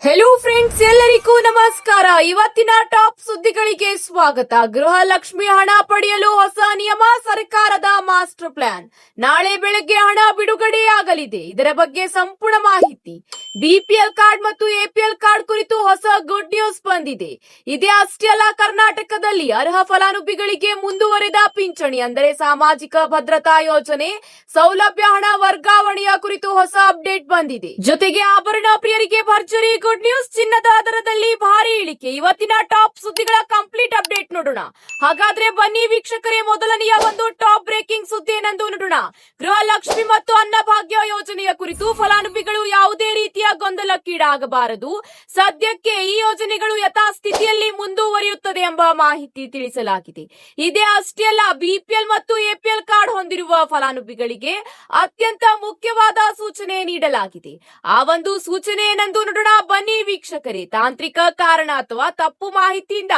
Hello friends, ಎಲ್ಲರಿಗೂ ನಮಸ್ಕಾರ. ಇವತ್ತಿನ ಟಾಪ್ ಸುದ್ದಿಗಳಿಗೆ ಸ್ವಾಗತ. ಗೃಹಲಕ್ಷ್ಮಿ ಹಣ ಪಡೆಯಲು ಹೊಸ ನಿಯಮ, ಸರ್ಕಾರದ ಮಾಸ್ಟರ್ ಪ್ಲಾನ್. ನಾಳೆ ಬೆಳಗ್ಗೆ ಹಣ ಬಿಡುಗಡೆಯಾಗಲಿದೆ. ಇದರ ಬಗ್ಗೆ ಸಂಪೂರ್ಣ ಮಾಹಿತಿ. ಬಿಪಿಎಲ್ ಕಾರ್ಡ್ ಮತ್ತು ಎಪಿಎಲ್ ಕಾರ್ಡ್ ಕುರಿತು ಹೊಸ ಗುಡ್ ನ್ಯೂಸ್ ಬಂದಿದೆ. ಇದೇ ಅಷ್ಟೇ ಅಲ್ಲ, ಕರ್ನಾಟಕದಲ್ಲಿ ಅರ್ಹ ಫಲಾನುಭವಿಗಳಿಗೆ ಮುಂದುವರೆದ ಪಿಂಚಣಿ ಅಂದರೆ ಸಾಮಾಜಿಕ ಭದ್ರತಾ ಯೋಜನೆ ಸೌಲಭ್ಯ ಹಣ ವರ್ಗಾವಣೆಯ ಕುರಿತು ಹೊಸ ಅಪ್ಡೇಟ್ ಬಂದಿದೆ. ಜೊತೆಗೆ ಆಭರಣ ಪ್ರಿಯರಿಗೆ ಭರ್ಜರಿ ಗುಡ್ ನ್ಯೂಸ್, ಚಿನ್ನದ ದರದಲ್ಲಿ ಭಾರಿ ಇಳಿಕೆ. ಇವತ್ತಿನ ಟಾಪ್ ಸುದ್ದಿಗಳ ಕಂಪ್ಲೀಟ್ ಅಪ್ಡೇಟ್ ನೋಡೋಣ. ಹಾಗಾದ್ರೆ ಬನ್ನಿ ವೀಕ್ಷಕರೇ, ಮೊದಲನೆಯ ಒಂದು ಟಾಪ್ ಬ್ರೇಕಿಂಗ್ ಸುದ್ದಿ ಏನೆಂದು ನೋಡೋಣ. ಗೃಹಲಕ್ಷ್ಮಿ ಮತ್ತು ಅನ್ನಭಾಗ್ಯ ಯೋಜನೆಯ ಕುರಿತು ಫಲಾನುಭವಿಗಳು ಯಾವುದೇ ರೀತಿಯ ಗೊಂದಲಕ್ಕೀಡಾಗಬಾರದು. ಸದ್ಯಕ್ಕೆ ಈ ಯೋಜನೆಗಳು ಯಥಾಸ್ಥಿತಿಯಲ್ಲಿ ಮುಂದುವರಿಯುತ್ತದೆ ಎಂಬ ಮಾಹಿತಿ ತಿಳಿಸಲಾಗಿದೆ. ಇದೇ ಅಷ್ಟೇ ಅಲ್ಲ, ಬಿಪಿಎಲ್ ಮತ್ತು ಎಪಿಎಲ್ ಕಾರ್ಡ್ ಹೊಂದಿರುವ ಫಲಾನುಭವಿಗಳಿಗೆ ಅತ್ಯಂತ ಮುಖ್ಯವಾದ ಸೂಚನೆ ನೀಡಲಾಗಿದೆ. ಆ ಒಂದು ಸೂಚನೆ ಏನೆಂದು ನೋಡೋಣ. ಬನ್ನಿ ವೀಕ್ಷಕರೇ, ತಾಂತ್ರಿಕ ಕಾರಣ ಅಥವಾ ತಪ್ಪು ಮಾಹಿತಿಯಿಂದ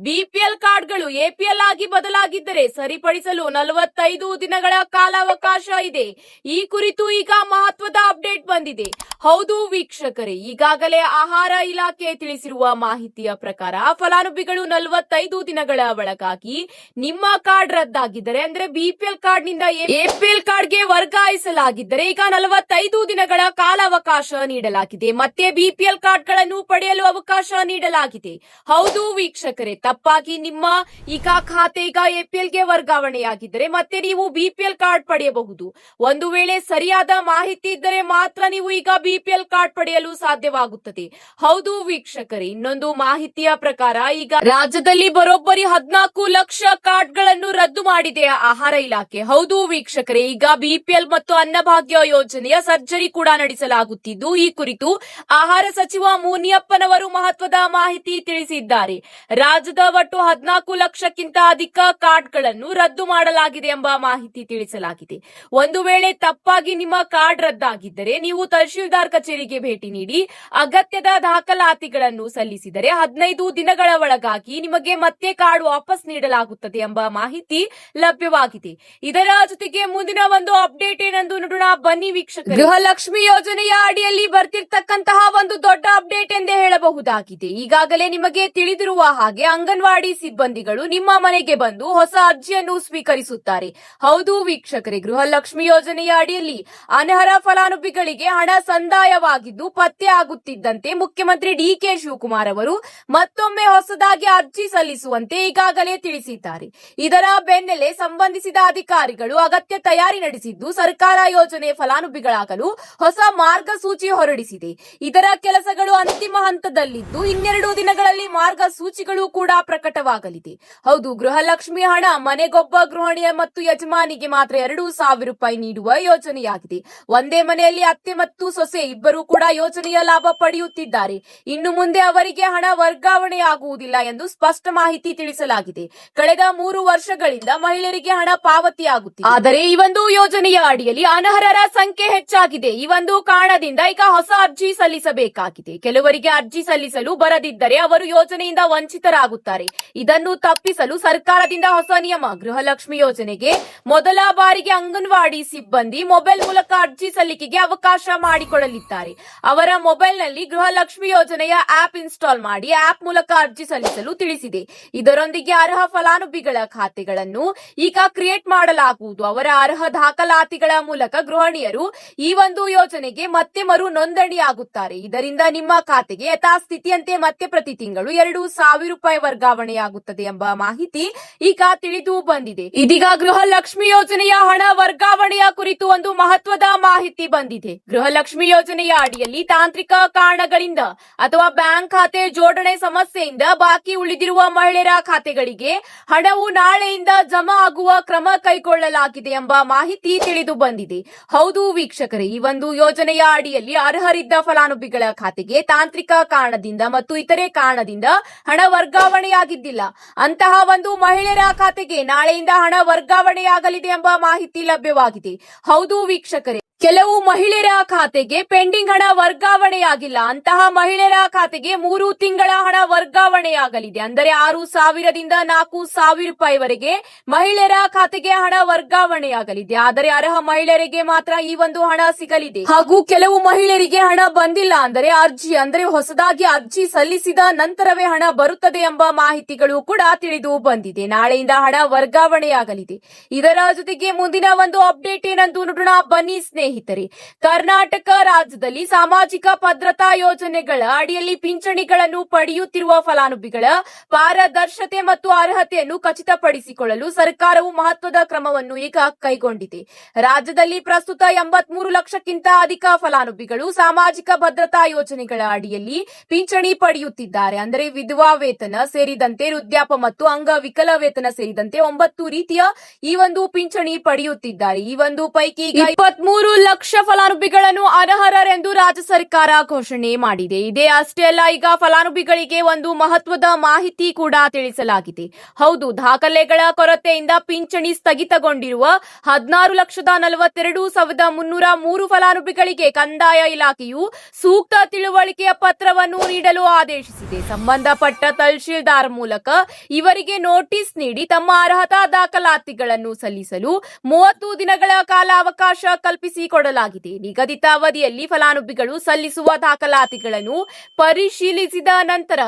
ಬಿಪಿಎಲ್ ಕಾರ್ಡ್ಗಳು ಎಪಿಎಲ್ ಆಗಿ ಬದಲಾಗಿದ್ದರೆ ಸರಿಪಡಿಸಲು 45 ದಿನಗಳ ಕಾಲಾವಕಾಶ ಇದೆ. ಈ ಕುರಿತು ಈಗ ಮಹತ್ವದ ಅಪ್ಡೇಟ್ ಬಂದಿದೆ. ಹೌದು ವೀಕ್ಷಕರೇ, ಈಗಾಗಲೇ ಆಹಾರ ಇಲಾಖೆ ತಿಳಿಸಿರುವ ಮಾಹಿತಿಯ ಪ್ರಕಾರ ಫಲಾನುಭವಿಗಳು 45 ದಿನಗಳ ಒಳಗಾಗಿ ನಿಮ್ಮ ಕಾರ್ಡ್ ರದ್ದಾಗಿದ್ದರೆ, ಅಂದ್ರೆ ಬಿಪಿಎಲ್ ಕಾರ್ಡ್ ನಿಂದ ಎಪಿಎಲ್ ಕಾರ್ಡ್ಗೆ ವರ್ಗಾಯಿಸಲಾಗಿದ್ದರೆ ಈಗ 45 ದಿನಗಳ ಕಾಲಾವಕಾಶ ನೀಡಲಾಗಿದೆ. ಮತ್ತೆ ಬಿಪಿಎಲ್ ಕಾರ್ಡ್ ಗಳನ್ನು ಪಡೆಯಲು ಅವಕಾಶ ನೀಡಲಾಗಿದೆ. ಹೌದು ವೀಕ್ಷಕರೇ, ತಪ್ಪಾಗಿ ನಿಮ್ಮ ಈಗ ಖಾತೆ ಈಗ ಎಪಿಎಲ್ ಗೆ ವರ್ಗಾವಣೆಯಾಗಿದ್ದರೆ ಮತ್ತೆ ನೀವು ಬಿಪಿಎಲ್ ಕಾರ್ಡ್ ಪಡೆಯಬಹುದು. ಒಂದು ವೇಳೆ ಸರಿಯಾದ ಮಾಹಿತಿ ಇದ್ದರೆ ಮಾತ್ರ ನೀವು ಈಗ ಬಿಪಿಎಲ್ ಕಾರ್ಡ್ ಪಡೆಯಲು ಸಾಧ್ಯವಾಗುತ್ತದೆ. ಹೌದು ವೀಕ್ಷಕರೇ, ಇನ್ನೊಂದು ಮಾಹಿತಿಯ ಪ್ರಕಾರ ಈಗ ರಾಜ್ಯದಲ್ಲಿ ಬರೋಬ್ಬರಿ 14 ಲಕ್ಷ ಕಾರ್ಡ್ ಗಳನ್ನು ರದ್ದು ಮಾಡಿದೆ ಆಹಾರ ಇಲಾಖೆ. ಹೌದು ವೀಕ್ಷಕರೇ, ಈಗ ಬಿಪಿಎಲ್ ಮತ್ತು ಅನ್ನಭಾಗ್ಯ ಯೋಜನೆಯ ಸರ್ಜರಿ ಕೂಡ ನಡೆಸಲಾಗುತ್ತಿದ್ದು, ಈ ಕುರಿತು ಆಹಾರ ಸಚಿವ ಮುನಿಯಪ್ಪನವರು ಮಹತ್ವದ ಮಾಹಿತಿ ತಿಳಿಸಿದ್ದಾರೆ. ರಾಜ್ಯದ ಒಟ್ಟು 14 ಲಕ್ಷಕ್ಕಿಂತ ಅಧಿಕ ಕಾರ್ಡ್ಗಳನ್ನು ರದ್ದು ಮಾಡಲಾಗಿದೆ ಎಂಬ ಮಾಹಿತಿ ತಿಳಿಸಲಾಗಿದೆ. ಒಂದು ವೇಳೆ ತಪ್ಪಾಗಿ ನಿಮ್ಮ ಕಾರ್ಡ್ ರದ್ದಾಗಿದ್ದರೆ ನೀವು ತಹಶೀಲ್ದಾರ್ ಕಚೇರಿಗೆ ಭೇಟಿ ನೀಡಿ ಅಗತ್ಯದ ದಾಖಲಾತಿಗಳನ್ನು ಸಲ್ಲಿಸಿದರೆ 15 ದಿನಗಳ ಒಳಗಾಗಿ ನಿಮಗೆ ಮತ್ತೆ ಕಾರ್ಡ್ ವಾಪಸ್ ನೀಡಲಾಗುತ್ತದೆ ಎಂಬ ಮಾಹಿತಿ ಲಭ್ಯವಾಗಿದೆ. ಇದರ ಜೊತೆಗೆ ಮುಂದಿನ ಒಂದು ಅಪ್ಡೇಟ್ ಏನೆಂದು ನೋಡೋಣ. ಬನ್ನಿ ವೀಕ್ಷಕರೇ, ಗೃಹಲಕ್ಷ್ಮಿ ಯೋಜನೆಯ ಅಡಿಯಲ್ಲಿ ಬರ್ತಿರ್ತಕ್ಕಂತಹ ಒಂದು ದೊಡ್ಡ ಅಪ್ಡೇಟ್ ಎಂದೇ ಹೇಳಬಹುದಾಗಿದೆ. ಈಗಾಗಲೇ ನಿಮಗೆ ತಿಳಿದಿರುವ ಹಾಗೆ ಅಂಗನವಾಡಿ ಸಿಬ್ಬಂದಿಗಳು ನಿಮ್ಮ ಮನೆಗೆ ಬಂದು ಹೊಸ ಅರ್ಜಿಯನ್ನು ಸ್ವೀಕರಿಸುತ್ತಾರೆ. ಹೌದು ವೀಕ್ಷಕರೇ, ಗೃಹಲಕ್ಷ್ಮಿ ಯೋಜನೆಯ ಅಡಿಯಲ್ಲಿ ಅನರ್ಹ ಫಲಾನುಭವಿಗಳಿಗೆ ಹಣ ಸಂದಾಯವಾಗಿದ್ದು ಪತ್ತೆ ಆಗುತ್ತಿದ್ದಂತೆ ಮುಖ್ಯಮಂತ್ರಿ ಡಿಕೆ ಶಿವಕುಮಾರ್ ಅವರು ಮತ್ತೊಮ್ಮೆ ಹೊಸದಾಗಿ ಅರ್ಜಿ ಸಲ್ಲಿಸುವಂತೆ ಈಗಾಗಲೇ ತಿಳಿಸಿದ್ದಾರೆ. ಇದರ ಬೆನ್ನಲ್ಲೇ ಸಂಬಂಧಿಸಿದ ಅಧಿಕಾರಿಗಳು ಅಗತ್ಯ ತಯಾರಿ ನಡೆಸಿದ್ದು ಸರ್ಕಾರ ಯೋಜನೆ ಫಲಾನುಭವಿಗಳಾಗಲು ಹೊಸ ಮಾರ್ಗಸೂಚಿ ಹೊರಡಿಸಿದೆ. ಇದರ ಕೆಲಸಗಳು ಅಂತಿಮ ಹಂತದಲ್ಲಿದ್ದು 12 ದಿನಗಳಲ್ಲಿ ಮಾರ್ಗಸೂಚಿಗಳು ಕೂಡ ಪ್ರಕಟವಾಗಲಿದೆ. ಹೌದು, ಗೃಹಲಕ್ಷ್ಮಿ ಹಣ ಮನೆಗೊಬ್ಬ ಗೃಹಿಣಿಯ ಮತ್ತು ಯಜಮಾನಿಗೆ ಮಾತ್ರ 2,000 ರೂಪಾಯಿ ನೀಡುವ ಯೋಜನೆಯಾಗಿದೆ. ಒಂದೇ ಮನೆಯಲ್ಲಿ ಅತ್ತೆ ಮತ್ತು ಸೊಸೆ ಇಬ್ಬರು ಕೂಡ ಯೋಜನೆಯ ಲಾಭ ಪಡೆಯುತ್ತಿದ್ದಾರೆ. ಇನ್ನು ಮುಂದೆ ಅವರಿಗೆ ಹಣ ವರ್ಗಾವಣೆಯಾಗುವುದಿಲ್ಲ ಎಂದು ಸ್ಪಷ್ಟ ಮಾಹಿತಿ ತಿಳಿಸಲಾಗಿದೆ. ಕಳೆದ 3 ವರ್ಷಗಳಿಂದ ಮಹಿಳೆಯರಿಗೆ ಹಣ ಪಾವತಿಯಾಗುತ್ತಿದೆ. ಆದರೆ ಈ ಒಂದು ಯೋಜನೆಯ ಅಡಿಯಲ್ಲಿ ಅನರ್ಹರ ಸಂಖ್ಯೆ ಹೆಚ್ಚಾಗಿದೆ. ಈ ಒಂದು ಕಾರಣದಿಂದ ಈಗ ಹೊಸ ಅರ್ಜಿ ಸಲ್ಲಿಸಬೇಕಾಗಿದೆ. ಕೆಲವರಿಗೆ ಅರ್ಜಿ ಸಲ್ಲಿಸಲು ಬರದಿದ್ದರೆ ಅವರು ಯೋಜನೆಯಿಂದ ವಂಚಿತರಾಗುತ್ತಾರೆ. ಇದನ್ನು ತಪ್ಪಿಸಲು ಸರ್ಕಾರದಿಂದ ಹೊಸ ನಿಯಮ. ಗೃಹಲಕ್ಷ್ಮಿ ಯೋಜನೆಗೆ ಮೊದಲ ಬಾರಿಗೆ ಅಂಗನವಾಡಿ ಸಿಬ್ಬಂದಿ ಮೊಬೈಲ್ ಮೂಲಕ ಅರ್ಜಿ ಸಲ್ಲಿಕೆಗೆ ಅವಕಾಶ ಮಾಡಿಕೊಡಲಿದ್ದಾರೆ. ಅವರ ಮೊಬೈಲ್ನಲ್ಲಿ ಗೃಹಲಕ್ಷ್ಮಿ ಯೋಜನೆಯ ಆಪ್ ಇನ್ಸ್ಟಾಲ್ ಮಾಡಿ ಆಪ್ ಮೂಲಕ ಅರ್ಜಿ ಸಲ್ಲಿಸಲು ತಿಳಿಸಿದೆ. ಇದರೊಂದಿಗೆ ಅರ್ಹ ಫಲಾನುಭವಿಗಳ ಖಾತೆಗಳನ್ನು ಈಗ ಕ್ರಿಯೇಟ್ ಮಾಡಲಾಗುವುದು. ಅವರ ಅರ್ಹ ದಾಖಲಾತಿಗಳ ಮೂಲಕ ಗೃಹಿಣಿಯರು ಈ ಒಂದು ಯೋಜನೆಗೆ ಮತ್ತೆ ಮರು ನೋಂದಣಿಯಾಗುತ್ತಾರೆ. ಇದರಿಂದ ನಿಮ್ಮ ಖಾತೆಗೆ ಯಥಾಸ್ಥಿತಿಯಂತೆ ಮತ್ತೆ ಪ್ರತಿ ತಿಂಗಳು 2,000 ರೂಪಾಯಿ ವರ್ಗಾವಣೆಯಾಗುತ್ತದೆ ಎಂಬ ಮಾಹಿತಿ ಈಗ ತಿಳಿದು ಬಂದಿದೆ. ಇದೀಗ ಗೃಹಲಕ್ಷ್ಮಿ ಯೋಜನೆಯ ಹಣ ವರ್ಗಾವಣೆಯ ಕುರಿತು ಒಂದು ಮಹತ್ವದ ಮಾಹಿತಿ ಬಂದಿದೆ. ಗೃಹಲಕ್ಷ್ಮಿ ಯೋಜನೆಯ ಅಡಿಯಲ್ಲಿ ತಾಂತ್ರಿಕ ಕಾರಣಗಳಿಂದ ಅಥವಾ ಬ್ಯಾಂಕ್ ಖಾತೆ ಜೋಡಣೆ ಸಮಸ್ಯೆಯಿಂದ ಬಾಕಿ ಉಳಿದಿರುವ ಮಹಿಳೆಯರ ಖಾತೆಗಳಿಗೆ ಹಣವು ನಾಳೆಯಿಂದ ಜಮಾ ಆಗುವ ಕ್ರಮ ಕೈಗೊಳ್ಳಲಾಗಿದೆ ಎಂಬ ಮಾಹಿತಿ ತಿಳಿದು ಬಂದಿದೆ. ಹೌದು ವೀಕ್ಷಕರೇ, ಈ ಒಂದು ಯೋಜನೆಯ ಅಡಿಯಲ್ಲಿ ಅರ್ಹರಿದ್ದ ಫಲಾನುಭವಿಗಳ ಖಾತೆಗೆ ತಾಂತ್ರಿಕ ಕಾರಣದಿಂದ ಮತ್ತು ಇತರೆ ಕಾರಣದಿಂದ ಹಣ ವರ್ಗಾವಣೆಯಾಗಿದ್ದಿಲ್ಲ. ಅಂತಹ ಒಂದು ಮಹಿಳೆಯರ ಖಾತೆಗೆ ನಾಳೆಯಿಂದ ಹಣ ವರ್ಗಾವಣೆಯಾಗಲಿದೆ ಎಂಬ ಮಾಹಿತಿ ಲಭ್ಯವಾಗಿದೆ. ಹೌದು ವೀಕ್ಷಕರೇ, ಕೆಲವು ಮಹಿಳೆಯರ ಖಾತೆಗೆ ಪೆಂಡಿಂಗ್ ಹಣ ವರ್ಗಾವಣೆಯಾಗಿಲ್ಲ. ಅಂತಹ ಮಹಿಳೆಯರ ಖಾತೆಗೆ 3 ತಿಂಗಳ ಹಣ ವರ್ಗಾವಣೆಯಾಗಲಿದೆ. ಅಂದರೆ 6,000ದಿಂದ 4,000 ರೂಪಾಯಿವರೆಗೆ ಮಹಿಳೆಯರ ಖಾತೆಗೆ ಹಣ ವರ್ಗಾವಣೆಯಾಗಲಿದೆ. ಆದರೆ ಅರ್ಹ ಮಹಿಳೆಯರಿಗೆ ಮಾತ್ರ ಈ ಒಂದು ಹಣ ಸಿಗಲಿದೆ. ಹಾಗೂ ಕೆಲವು ಮಹಿಳೆಯರಿಗೆ ಹಣ ಬಂದಿಲ್ಲ ಅಂದರೆ ಹೊಸದಾಗಿ ಅರ್ಜಿ ಸಲ್ಲಿಸಿದ ನಂತರವೇ ಹಣ ಬರುತ್ತದೆ ಎಂಬ ಮಾಹಿತಿಗಳು ಕೂಡ ತಿಳಿದು ಬಂದಿದೆ. ನಾಳೆಯಿಂದ ಹಣ ವರ್ಗಾವಣೆಯಾಗಲಿದೆ. ಇದರ ಜೊತೆಗೆ ಮುಂದಿನ ಒಂದು ಅಪ್ಡೇಟ್ ಏನಂತ ನೋಡೋಣ ಬನ್ನಿ ಸ್ನೇಹಿತರೆ. ಕರ್ನಾಟಕ ರಾಜ್ಯದಲ್ಲಿ ಸಾಮಾಜಿಕ ಭದ್ರತಾ ಯೋಜನೆಗಳ ಅಡಿಯಲ್ಲಿ ಪಿಂಚಣಿಗಳನ್ನು ಪಡೆಯುತ್ತಿರುವ ಫಲಾನುಭವಿಗಳ ಪಾರದರ್ಶತೆ ಮತ್ತು ಅರ್ಹತೆಯನ್ನು ಖಚಿತಪಡಿಸಿಕೊಳ್ಳಲು ಸರ್ಕಾರವು ಮಹತ್ವದ ಕ್ರಮವನ್ನು ಈಗ ಕೈಗೊಂಡಿದೆ. ರಾಜ್ಯದಲ್ಲಿ ಪ್ರಸ್ತುತ 83 ಲಕ್ಷಕ್ಕಿಂತ ಅಧಿಕ ಫಲಾನುಭವಿಗಳು ಸಾಮಾಜಿಕ ಭದ್ರತಾ ಯೋಜನೆಗಳ ಅಡಿಯಲ್ಲಿ ಪಿಂಚಣಿ ಪಡೆಯುತ್ತಿದ್ದಾರೆ. ಅಂದರೆ ವಿಧವಾ ವೇತನ ಸೇರಿದಂತೆ ವೃದ್ಧಾಪ್ಯ ಮತ್ತು ಅಂಗವಿಕಲ ವೇತನ ಸೇರಿದಂತೆ 9 ರೀತಿಯ ಈ ಒಂದು ಪಿಂಚಣಿ ಪಡೆಯುತ್ತಿದ್ದಾರೆ. ಈ ಒಂದು ಪೈಕಿ 23 ಲಕ್ಷ ಫಲಾನುಭವಿಗಳನ್ನು ಅನರ್ಹರೆಂದು ರಾಜ್ಯ ಸರ್ಕಾರ ಘೋಷಣೆ ಮಾಡಿದೆ. ಇದೇ ಅಷ್ಟೇ ಅಲ್ಲ, ಈಗ ಫಲಾನುಭವಿಗಳಿಗೆ ಒಂದು ಮಹತ್ವದ ಮಾಹಿತಿ ಕೂಡ ತಿಳಿಸಲಾಗಿದೆ. ಹೌದು, ದಾಖಲೆಗಳ ಕೊರತೆಯಿಂದ ಪಿಂಚಣಿ ಸ್ಥಗಿತಗೊಂಡಿರುವ 16,42,303 ಫಲಾನುಭವಿಗಳಿಗೆ ಕಂದಾಯ ಇಲಾಖೆಯು ಸೂಕ್ತ ತಿಳುವಳಿಕೆಯ ಪತ್ರವನ್ನು ನೀಡಲು ಆದೇಶಿಸಿದೆ. ಸಂಬಂಧಪಟ್ಟ ತಹಶೀಲ್ದಾರ್ ಮೂಲಕ ಇವರಿಗೆ ನೋಟಿಸ್ ನೀಡಿ ತಮ್ಮ ಅರ್ಹತಾ ದಾಖಲಾತಿಗಳನ್ನು ಸಲ್ಲಿಸಲು 30 ದಿನಗಳ ಕಾಲಾವಕಾಶ ಕಲ್ಪಿಸಿಕೊಡಲಾಗಿದೆ. ನಿಗದಿತ ಅವಧಿಯಲ್ಲಿ ಫಲಾನುಭವಿಗಳು ಸಲ್ಲಿಸುವ ದಾಖಲಾತಿಗಳನ್ನು ಪರಿಶೀಲಿಸಿದ ನಂತರ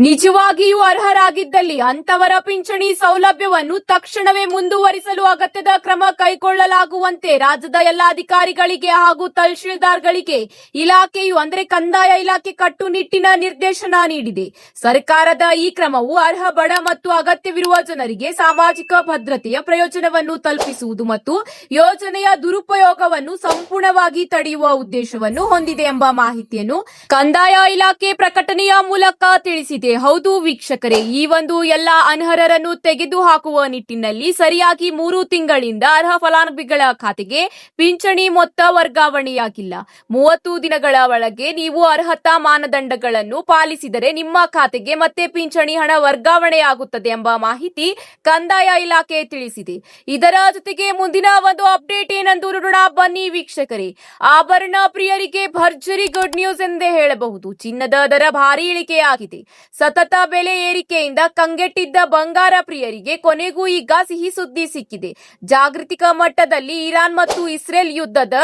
ನಿಜವಾಗಿಯೂ ಅರ್ಹರಾಗಿದ್ದಲ್ಲಿ ಅಂತವರ ಪಿಂಚಣಿ ಸೌಲಭ್ಯವನ್ನು ತಕ್ಷಣವೇ ಮುಂದುವರಿಸಲು ಅಗತ್ಯದ ಕ್ರಮ ಕೈಗೊಳ್ಳಲಾಗುವಂತೆ ರಾಜ್ಯದ ಎಲ್ಲ ಅಧಿಕಾರಿಗಳಿಗೆ ಹಾಗೂ ತಹಶೀಲ್ದಾರ್ಗಳಿಗೆ ಇಲಾಖೆಯು ಕಂದಾಯ ಇಲಾಖೆ ಕಟ್ಟುನಿಟ್ಟಿನ ನಿರ್ದೇಶನ ನೀಡಿದೆ. ಸರ್ಕಾರದ ಈ ಕ್ರಮವು ಅರ್ಹ ಬಡ ಮತ್ತು ಅಗತ್ಯವಿರುವ ಜನರಿಗೆ ಸಾಮಾಜಿಕ ಭದ್ರತೆಯ ಪ್ರಯೋಜನವನ್ನು ತಲುಪಿಸುವುದು ಮತ್ತು ಯೋಜನೆಯ ದುರುಪಯೋಗವನ್ನು ಸಂಪೂರ್ಣವಾಗಿ ತಡೆಯುವ ಉದ್ದೇಶವನ್ನು ಹೊಂದಿದೆ ಎಂಬ ಮಾಹಿತಿಯನ್ನು ಕಂದಾಯ ಇಲಾಖೆ ಪ್ರಕಟಣೆಯ ಮೂಲಕ ತಿಳಿಸಿದೆ. ಹೌದು ವೀಕ್ಷಕರೇ, ಈ ಒಂದು ಎಲ್ಲ ಅನರ್ಹರನ್ನು ತೆಗೆದುಹಾಕುವ ನಿಟ್ಟಿನಲ್ಲಿ ಸರಿಯಾಗಿ 3 ತಿಂಗಳಿಂದ ಅರ್ಹ ಫಲಾನುಭವಿಗಳ ಖಾತೆಗೆ ಪಿಂಚಣಿ ಮೊತ್ತ ವರ್ಗಾವಣೆಯಾಗಿಲ್ಲ. 30 ದಿನಗಳ ಒಳಗೆ ನೀವು ಅರ್ಹತಾ ಮಾನದಂಡಗಳನ್ನು ಪಾಲಿಸಿದರೆ ನಿಮ್ಮ ಖಾತೆಗೆ ಮತ್ತೆ ಪಿಂಚಣಿ ಹಣ ವರ್ಗಾವಣೆಯಾಗುತ್ತದೆ ಎಂಬ ಮಾಹಿತಿ ಕಂದಾಯ ಇಲಾಖೆ ತಿಳಿಸಿದೆ. ಇದರ ಜೊತೆಗೆ ಮುಂದಿನ ಒಂದು ಅಪ್ಡೇಟ್ ಏನಂದು ನೋಡೋಣ ಬನ್ನಿ ವೀಕ್ಷಕರೇ. ಆಭರಣ ಪ್ರಿಯರಿಗೆ ಭರ್ಜರಿ ಗುಡ್ ನ್ಯೂಸ್ ಎಂದೇ ಹೇಳಬಹುದು. ಚಿನ್ನದ ದರ ಭಾರಿ ಇಳಿಕೆಯಾಗಿದೆ. ಸತತ ಬೆಲೆ ಏರಿಕೆಯಿಂದ ಕಂಗೆಟ್ಟಿದ್ದ ಬಂಗಾರ ಪ್ರಿಯರಿಗೆ ಕೊನೆಗೂ ಈಗ ಸಿಹಿ ಸುದ್ದಿ ಸಿಕ್ಕಿದೆ. ಜಾಗತಿಕ ಮಟ್ಟದಲ್ಲಿ ಇರಾನ್ ಮತ್ತು ಇಸ್ರೇಲ್ ಯುದ್ಧದ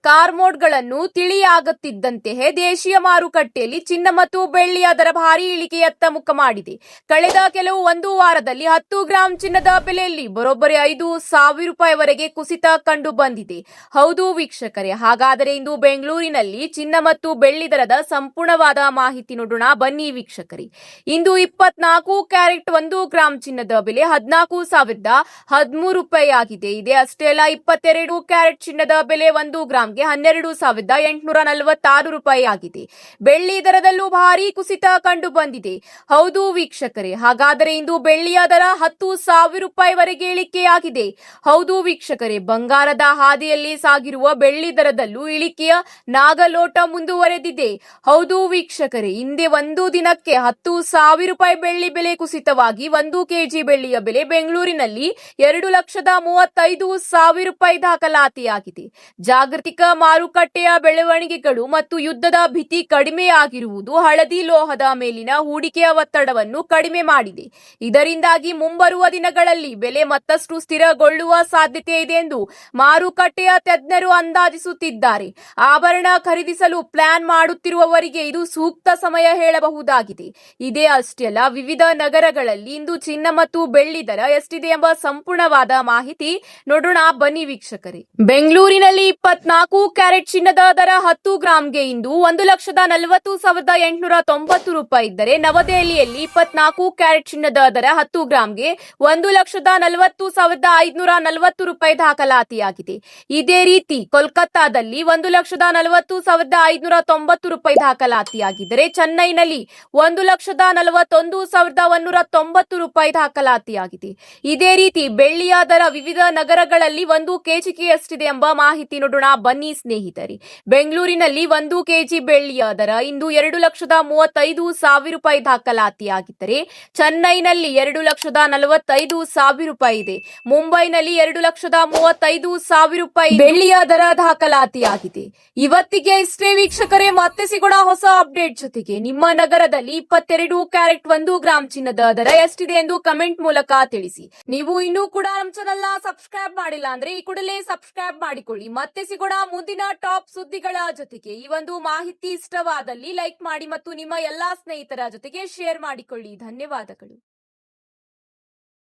ಕಾರ್ಮೋಡ್ಗಳನ್ನು ತಿಳಿಯಾಗುತ್ತಿದ್ದಂತೆಯೇ ದೇಶೀಯ ಮಾರುಕಟ್ಟೆಯಲ್ಲಿ ಚಿನ್ನ ಮತ್ತು ಬೆಳ್ಳಿಯ ದರ ಭಾರಿ ಇಳಿಕೆಯತ್ತ ಮುಖ ಮಾಡಿದೆ. ಕಳೆದ ಕೆಲವು ಒಂದು ವಾರದಲ್ಲಿ 10 ಗ್ರಾಂ ಚಿನ್ನದ ಬೆಲೆಯಲ್ಲಿ ಬರೋಬ್ಬರಿ 5,000 ರೂಪಾಯಿವರೆಗೆ ಕುಸಿತ ಕಂಡು ಬಂದಿದೆ. ಹೌದು ವೀಕ್ಷಕರೇ, ಹಾಗಾದರೆ ಇಂದು ಬೆಂಗಳೂರಿನಲ್ಲಿ ಚಿನ್ನ ಮತ್ತು ಬೆಳ್ಳಿ ದರದ ಸಂಪೂರ್ಣವಾದ ಮಾಹಿತಿ ನೋಡೋಣ ಬನ್ನಿ ವೀಕ್ಷಕರೇ. ಇಂದು 24 ಕ್ಯಾರೆಟ್ 1 ಗ್ರಾಂ ಚಿನ್ನದ ಬೆಲೆ 14,013 ರೂಪಾಯಿ ಆಗಿದೆ. ಇದೇ ಅಷ್ಟೇ ಅಲ್ಲ, 22 ಕ್ಯಾರೆಟ್ ಚಿನ್ನದ ಬೆಲೆ 1 ಗ್ರಾಂಗೆ 12,846 ರೂಪಾಯಿ ಆಗಿದೆ. ಬೆಳ್ಳಿ ದರದಲ್ಲೂ ಭಾರಿ ಕುಸಿತ ಕಂಡು ಬಂದಿದೆ. ಹೌದು ವೀಕ್ಷಕರೇ, ಹಾಗಾದರೆ ಇಂದು ಬೆಳ್ಳಿಯ ದರ 10,000 ರೂಪಾಯಿವರೆಗೆ ಇಳಿಕೆಯಾಗಿದೆ. ಹೌದು ವೀಕ್ಷಕರೇ, ಬಂಗಾರದ ಹಾದಿಯಲ್ಲಿ ಸಾಗಿರುವ ಬೆಳ್ಳಿ ದರದಲ್ಲೂ ಇಳಿಕೆಯ ನಾಗಲೋಟ ಮುಂದುವರೆದಿದೆ. ಹೌದು ವೀಕ್ಷಕರೇ, ಹಿಂದೆ ಒಂದು ದಿನಕ್ಕೆ 10,000 ರೂಪಾಯಿ ಬೆಳ್ಳಿ ಬೆಲೆ ಕುಸಿತವಾಗಿ 1 ಕೆಜಿ ಬೆಳ್ಳಿಯ ಬೆಲೆ ಬೆಂಗಳೂರಿನಲ್ಲಿ 2,35,000 ರೂಪಾಯಿ ದಾಖಲಾತಿಯಾಗಿದೆ. ಜಾಗತಿಕ ಮಾರುಕಟ್ಟೆಯ ಬೆಳವಣಿಗೆಗಳು ಮತ್ತು ಯುದ್ಧದ ಭೀತಿ ಕಡಿಮೆಯಾಗಿರುವುದು ಹಳದಿ ಲೋಹದ ಮೇಲಿನ ಹೂಡಿಕೆಯ ಒತ್ತಡವನ್ನು ಕಡಿಮೆ ಮಾಡಿದೆ. ಇದರಿಂದಾಗಿ ಮುಂಬರುವ ದಿನಗಳಲ್ಲಿ ಬೆಲೆ ಮತ್ತಷ್ಟು ಸ್ಥಿರಗೊಳ್ಳುವ ಸಾಧ್ಯತೆ ಇದೆ ಎಂದು ಮಾರುಕಟ್ಟೆಯ ತಜ್ಞರು ಅಂದಾಜಿಸುತ್ತಿದ್ದಾರೆ. ಆಭರಣ ಖರೀದಿಸಲು ಪ್ಲಾನ್ ಮಾಡುತ್ತಿರುವವರಿಗೆ ಇದು ಸೂಕ್ತ ಸಮಯ ಹೇಳಬಹುದಾಗಿದೆ. ಇದೇ ಅಷ್ಟೇ ಅಲ್ಲ, ವಿವಿಧ ನಗರಗಳಲ್ಲಿ ಇಂದು ಚಿನ್ನ ಮತ್ತು ಬೆಳ್ಳಿ ದರ ಎಷ್ಟಿದೆ ಎಂಬ ಸಂಪೂರ್ಣವಾದ ಮಾಹಿತಿ ನೋಡೋಣ ಬನ್ನಿ ವೀಕ್ಷಕರೇ. ಬೆಂಗಳೂರಿನಲ್ಲಿ 24 ಕ್ಯಾರೆಟ್ ಚಿನ್ನದ ದರ 10 ಗ್ರಾಂಗೆ ಇಂದು 1,40,890 ರೂಪಾಯಿ ಇದ್ದರೆ, ನವದೆಹಲಿಯಲ್ಲಿ 24 ಕ್ಯಾರೆಟ್ ಚಿನ್ನದ ದರ 10 ಗ್ರಾಂಗೆ 1,40,540 ರೂಪಾಯಿ ದಾಖಲಾತಿಯಾಗಿದೆ. ಇದೇ ರೀತಿ ಕೋಲ್ಕತ್ತಾದಲ್ಲಿ 1,40,590 ರೂಪಾಯಿ ದಾಖಲಾತಿಯಾಗಿದ್ದರೆ, ಚೆನ್ನೈನಲ್ಲಿ 1,41,190 ರೂಪಾಯಿ ದಾಖಲಾತಿಯಾಗಿದೆ. ಇದೇ ರೀತಿ ಬೆಳ್ಳಿಯ ದರ ವಿವಿಧ ನಗರಗಳಲ್ಲಿ 1 ಕೆಜಿಗೆ ಎಷ್ಟಿದೆ ಎಂಬ ಮಾಹಿತಿ ನೋಡೋಣ ಬನ್ನಿ ಸ್ನೇಹಿತರೆ. ಬೆಂಗಳೂರಿನಲ್ಲಿ 1 ಕೆಜಿ ಬೆಳ್ಳಿಯ ದರ ಇಂದು 2,35,000 ರೂಪಾಯಿ ದಾಖಲಾತಿಯಾಗಿದ್ದರೆ, ಚೆನ್ನೈನಲ್ಲಿ 2,45,000 ರೂಪಾಯಿ ಇದೆ. ಮುಂಬೈನಲ್ಲಿ 2,35,000 ರೂಪಾಯಿ ಬೆಳ್ಳಿಯ ದರ ದಾಖಲಾತಿಯಾಗಿದೆ. ಇವತ್ತಿಗೆ ಇಷ್ಟೇ ವೀಕ್ಷಕರೇ, ಮತ್ತೆ ಸಿಗೋಣ ಹೊಸ ಅಪ್ಡೇಟ್ ಜೊತೆಗೆ. ನಿಮ್ಮ ನಗರದಲ್ಲಿ 22 ಕ್ಯಾರೆಟ್ 1 ಗ್ರಾಂ ಚಿನ್ನದ ದರ ಎಷ್ಟಿದೆ ಎಂದು ಕಮೆಂಟ್ ಮೂಲಕ ತಿಳಿಸಿ. ನೀವು ಇನ್ನೂ ಕೂಡ ನಮ್ಮ ಚಾನೆಲ್ ನ ಸಬ್ಸ್ಕ್ರೈಬ್ ಮಾಡಿಲ್ಲ ಅಂದ್ರೆ ಈ ಕೂಡಲೇ ಸಬ್ಸ್ಕ್ರೈಬ್ ಮಾಡಿಕೊಳ್ಳಿ. ಮತ್ತೆ ಸಿಗೋಣ ಮುಂದಿನ ಟಾಪ್ ಸುದ್ದಿಗಳ ಜೊತೆಗೆ. ಈ ಒಂದು ಮಾಹಿತಿ ಇಷ್ಟವಾದಲ್ಲಿ ಲೈಕ್ ಮಾಡಿ ಮತ್ತು ನಿಮ್ಮ ಎಲ್ಲಾ ಸ್ನೇಹಿತರ ಜೊತೆಗೆ ಶೇರ್ ಮಾಡಿಕೊಳ್ಳಿ. ಧನ್ಯವಾದಗಳು.